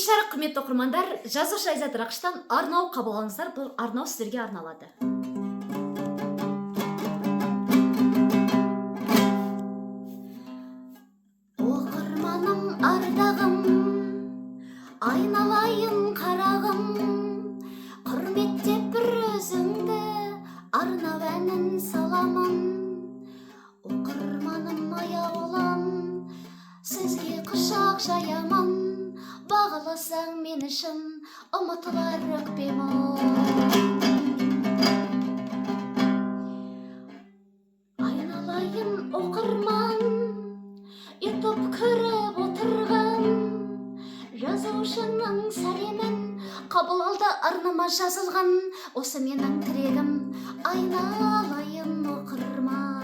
Кеш жарық, құрметті оқырмандар, жазушы Айзат Рақыштан арнау қабыл алыңыздар. Бұл арнау сіздерге арналады. Оқырманым, ардағым, айналайын қарағым, құрметтеп бір өзіңді арнау әнін саламын. Оқырманым, аяулым, сізге құшақ жаямын. Бағаласаң мен үшін ұмытылар өкпем-ау. Айналайын оқырман, ютуб көріп отырған жазушының сәлемін қабыл алды, арнама жазылған. Осы менің тірегім, айналайын оқырман.